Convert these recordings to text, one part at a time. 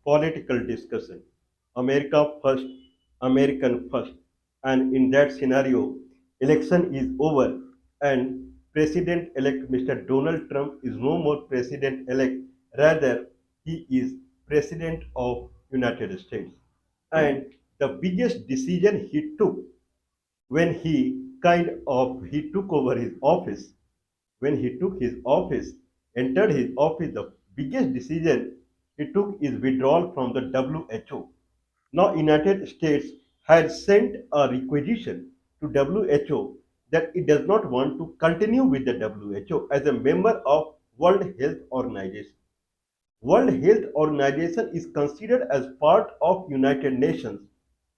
political discussion. America first, American first. And in that scenario, election is over and President-elect Mr. Donald Trump is no more President-elect. Rather, he is President of United States. And the biggest decision he took when he took over his office, when he took his office, entered his office, the biggest decision he took is withdrawal from the WHO. Now, United States had sent a requisition to WHO that it does not want to continue with the WHO as a member of World Health Organization. World Health Organization is considered as part of United Nations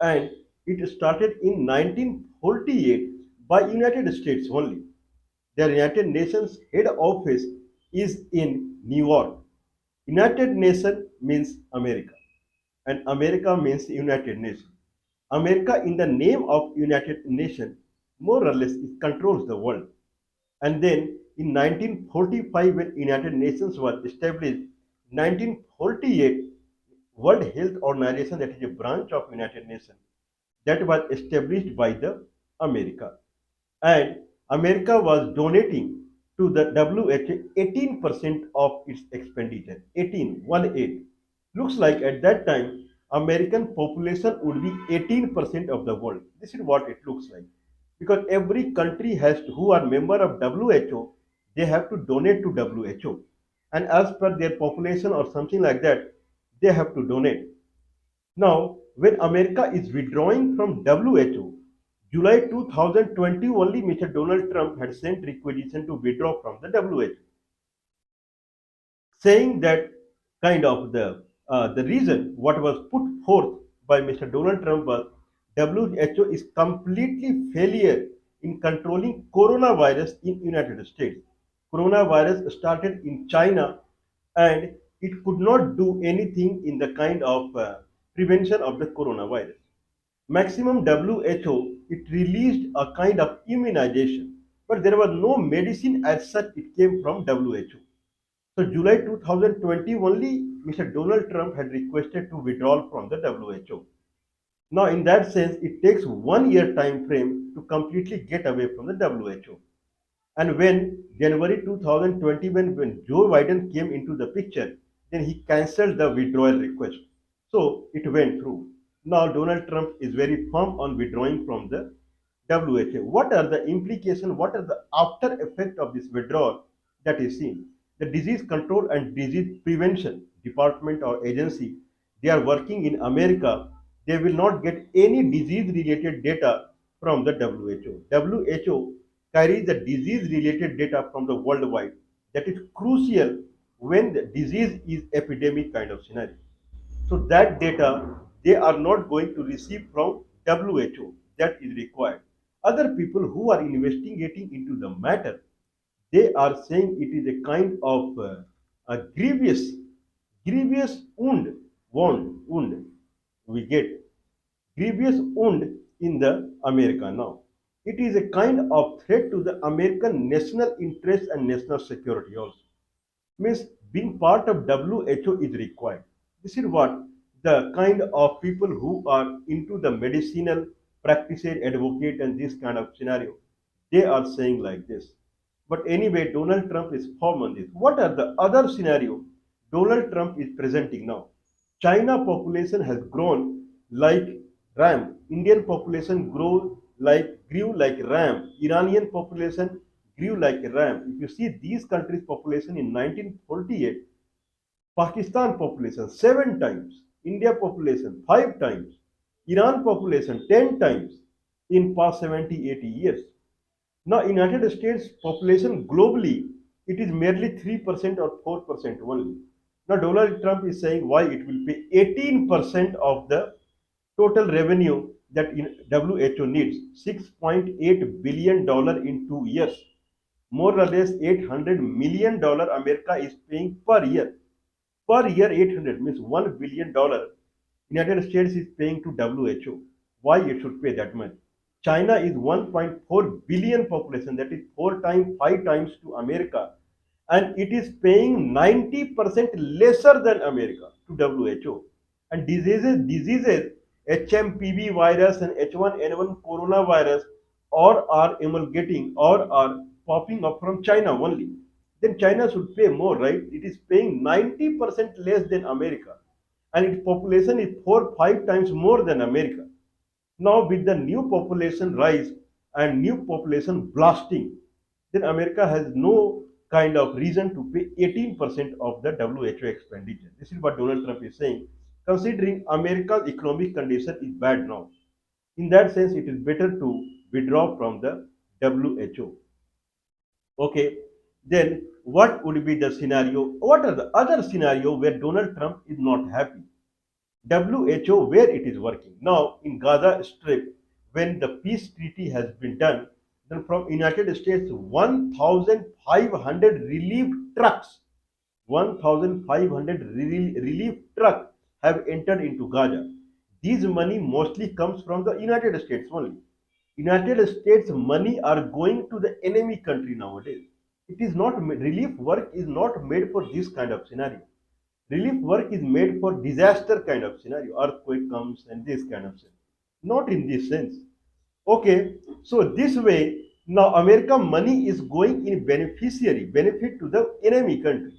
and it started in 1948 by United States only. The United Nations head office is in New York. United Nations means America and America means United Nations. America in the name of United Nations more or less it controls the world. And then in 1945 when United Nations was established, 1948 World Health Organization that is a branch of United Nations that was established by the America. And America was donating to the WHO 18% of its expenditure. 18. Looks like at that time American population would be 18% of the world. This is what it looks like. Because every country who are member of WHO, they have to donate to WHO. And as per their population or something like that, they have to donate. Now, when America is withdrawing from WHO, July 2020 only Mr. Donald Trump had sent requisition to withdraw from the WHO, saying that the reason what was put forth by Mr. Donald Trump was WHO is completely failure in controlling coronavirus in United States. Coronavirus started in China and it could not do anything in the kind of prevention of the coronavirus. Maximum WHO, it released a kind of immunization, but there was no medicine as such it came from WHO. So July 2020 only Mr. Donald Trump had requested to withdraw from the WHO. Now in that sense, it takes 1 year time frame to completely get away from the WHO. And when January 2020, when Joe Biden came into the picture, then he cancelled the withdrawal request. So it went through. Now Donald Trump is very firm on withdrawing from the WHO. What are the implications? What are the after effect of this withdrawal that is seen? The Disease Control and Disease Prevention Department or agency, they are working in America. They will not get any disease related data from the WHO. WHO carries the disease related data from the worldwide. That is crucial when the disease is epidemic kind of scenario. So that data they are not going to receive from WHO. That is required. Other people who are investigating into the matter, they are saying it is a kind of a grievous wound we get grievous wound in the America now. It is a kind of threat to the American national interest and national security also. Means being part of WHO is required. This is what the kind of people who are into the medicinal practices, advocate, and this kind of scenario, they are saying like this. But anyway, Donald Trump is firm on this. What are the other scenario Donald Trump is presenting now? China population has grown like ram. Indian population grew like ram. Iranian population grew like a ram. If you see these countries' population in 1948, Pakistan population 7 times, India population 5 times, Iran population 10 times in past 70, 80 years. Now, United States population globally, it is merely 3% or 4% only. Now, Donald Trump is saying why it will pay 18% of the total revenue that WHO needs, $6.8 billion in 2 years. More or less $800 million America is paying per year. Per year 800 means $1 billion. United States is paying to WHO. Why it should pay that much? China is 1.4 billion population, that is 4 times, 5 times to America, and it is paying 90% lesser than America to WHO. And diseases, HMPV virus and H1N1 coronavirus, or are emulgating or are popping up from China only. Then China should pay more, right? It is paying 90% less than America, and its population is 4 5 times more than America. Now, with the new population rise and new population blasting, then America has no kind of reason to pay 18% of the WHO expenditure. This is what Donald Trump is saying. Considering America's economic condition is bad now, in that sense, it is better to withdraw from the WHO. Okay, then what would be the scenario? What are the other scenario where Donald Trump is not happy? WHO, where it is working. Now, in Gaza Strip, when the peace treaty has been done, then from United States, 1,500 relief trucks, 1,500 relief trucks have entered into Gaza. These money mostly comes from the United States only. United States money are going to the enemy country nowadays. It is not relief work is not made for this kind of scenario. Relief work is made for disaster kind of scenario. Earthquake comes and this kind of thing. Not in this sense. Okay, so this way now America money is going in beneficiary benefit to the enemy country.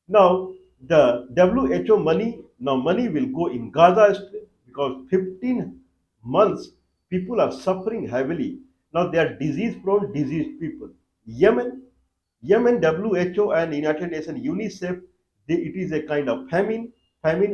Now the WHO money now money will go in Gaza Strip because 15 months people are suffering heavily. Now they are disease prone, diseased people. Yemen, Yemen WHO and United Nations UNICEF, it is a kind of famine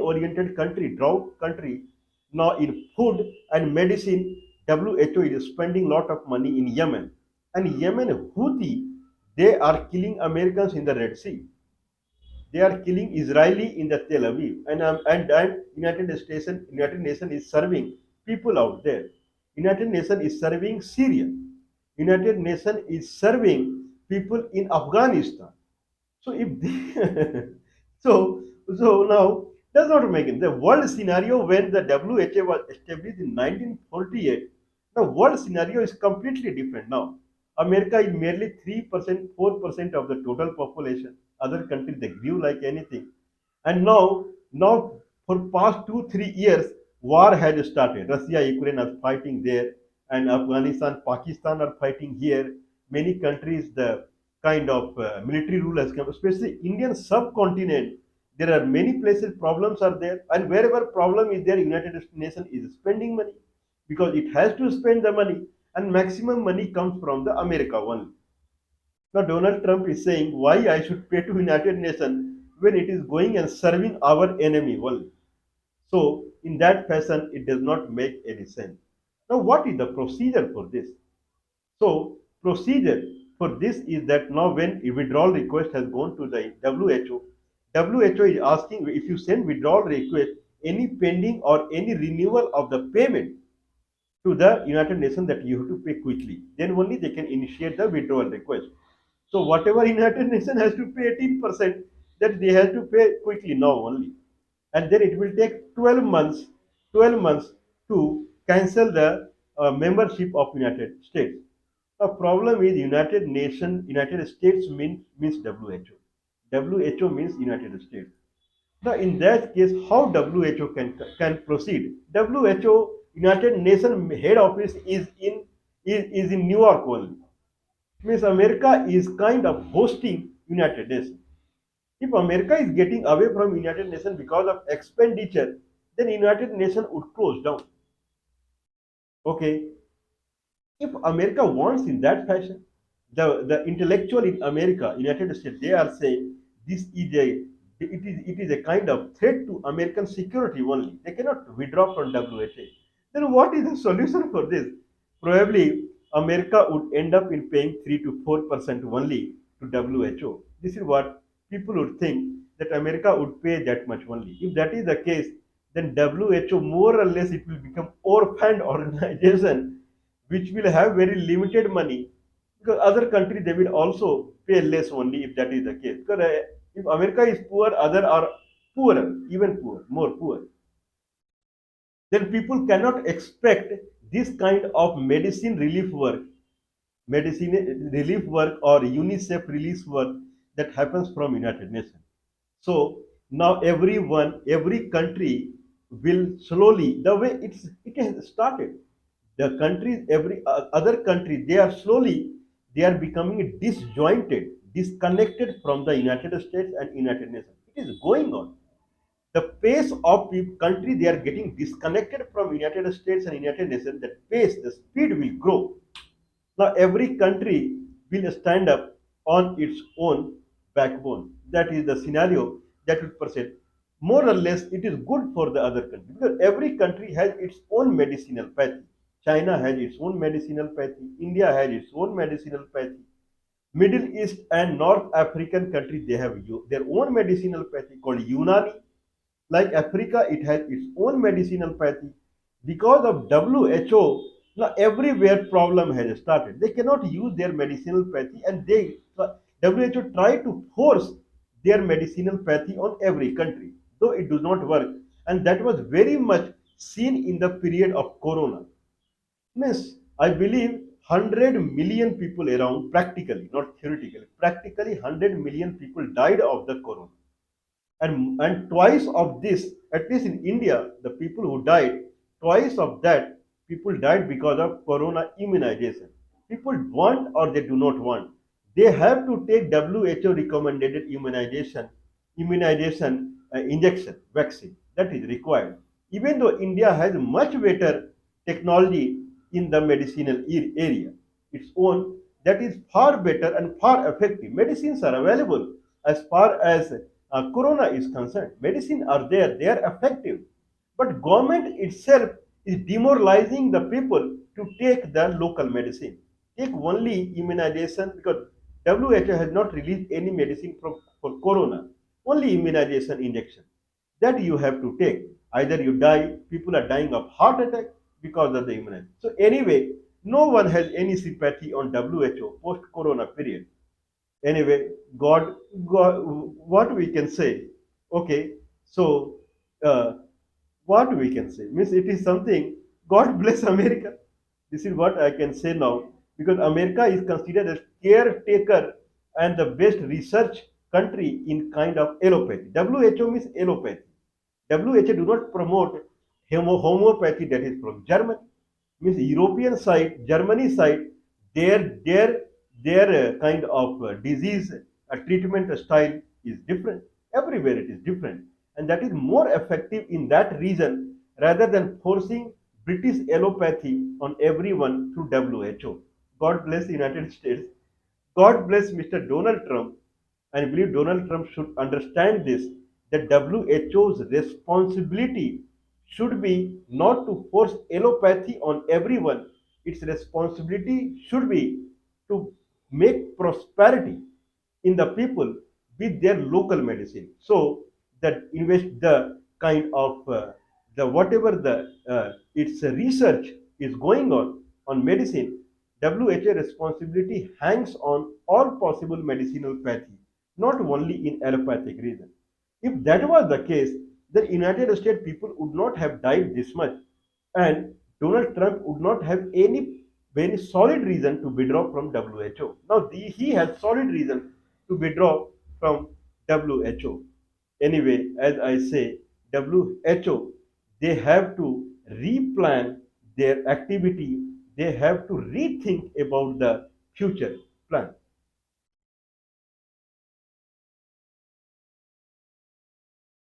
oriented country, drought country. Now in food and medicine, WHO is spending lot of money in Yemen. And Yemen Houthi, they are killing Americans in the Red Sea. They are killing Israeli in the Tel Aviv, and United Nations is serving people out there. United Nations is serving Syria. United Nations is serving people in Afghanistan. So if they, so now does not make it. The world scenario when the WHO was established in 1948, the world scenario is completely different now. America is merely 3%, 4% of the total population. Other countries they grew like anything. And now for past 2 3 years, war has started. Russia, Ukraine are fighting there, and Afghanistan, Pakistan are fighting here. Many countries, the kind of military rule has come, especially Indian subcontinent. There are many places problems are there, and wherever problem is there, United Nations is spending money because it has to spend the money, and maximum money comes from the America only. Now Donald Trump is saying why I should pay to United Nations when it is going and serving our enemy only. So in that fashion, it does not make any sense. Now, what is the procedure for this? So procedure for this is that now when a withdrawal request has gone to the WHO, WHO is asking if you send withdrawal request, any pending or any renewal of the payment to the United Nations that you have to pay quickly. Then only they can initiate the withdrawal request. So whatever United Nations has to pay 18%, that they have to pay quickly now only. And then it will take 12 months, 12 months to cancel the membership of United States. The problem is United States means WHO. WHO means United States. Now, in that case, how WHO can proceed? WHO United Nations head office is in New York only. Means America is kind of hosting United Nations. If America is getting away from United Nations because of expenditure, then United Nations would close down. Okay, if America wants in that fashion, the intellectual in America, United States, they are saying this is it is a kind of threat to American security only. They cannot withdraw from WHO. Then what is the solution for this? Probably America would end up in paying 3 to 4% only to WHO. This is what people would think that America would pay that much only. If that is the case, then WHO more or less it will become orphaned organization which will have very limited money because other countries they will also pay less only if that is the case. Because if America is poor, other are poorer, even poor, more poor. Then people cannot expect this kind of medicine relief work or UNICEF relief work that happens from United Nations. So now every country will slowly, the way it has started, the countries, every other country, they are slowly, they are becoming disjointed, disconnected from the United States and United Nations. It is going on. The pace of country, they are getting disconnected from United States and United Nations. The pace, the speed will grow. Now every country will stand up on its own backbone. That is the scenario that will persist. More or less, it is good for the other country because every country has its own medicinal pathy. China has its own medicinal pathy. India has its own medicinal pathy. Middle East and North African countries, they have their own medicinal pathy called Unani. Like Africa, it has its own medicinal pathy. Because of WHO, now everywhere problem has started. They cannot use their medicinal pathy, and WHO try to force their medicinal pathy on every country, though it does not work. And that was very much seen in the period of Corona. Means, I believe 100 million people around, practically, not theoretically, practically 100 million people died of the Corona, and twice of this, at least in India, the people who died, twice of that people died because of corona immunization. People want or they do not want, they have to take WHO recommended immunization injection vaccine that is required. Even though India has much better technology in the medicinal area, its own, that is far better and far effective. Medicines are available as far as corona is concerned. Medicine are there, they are effective, but government itself is demoralizing the people to take the local medicine, take only immunization, because WHO has not released any medicine for corona, only immunization injection that you have to take. Either you die, people are dying of heart attack because of the immunization. So anyway, no one has any sympathy on WHO post corona period. Anyway, god, what we can say, okay. So uh, what we can say means, it is something. God bless America. This is what I can say now, because America is considered as caretaker and the best research country in kind of allopathy. WHO means allopathy. WHO do not promote homeopathy, that is from Germany. Means European side, Germany side, their kind of disease treatment style is different. Everywhere it is different, and that is more effective in that region rather than forcing British allopathy on everyone through WHO. God bless the United States. God bless Mr. Donald Trump. And I believe Donald Trump should understand this, that WHO's responsibility should be not to force allopathy on everyone. Its responsibility should be to make prosperity in the people with their local medicine. So that invest the kind of the whatever the its research is going on medicine, WHO responsibility hangs on all possible medicinal pathy, not only in allopathic reason. If that was the case, then United States people would not have died this much, and Donald Trump would not have any very solid reason to withdraw from WHO. Now he has solid reason to withdraw from WHO. Anyway, as I say, WHO, they have to replan their activity. They have to rethink about the future plan.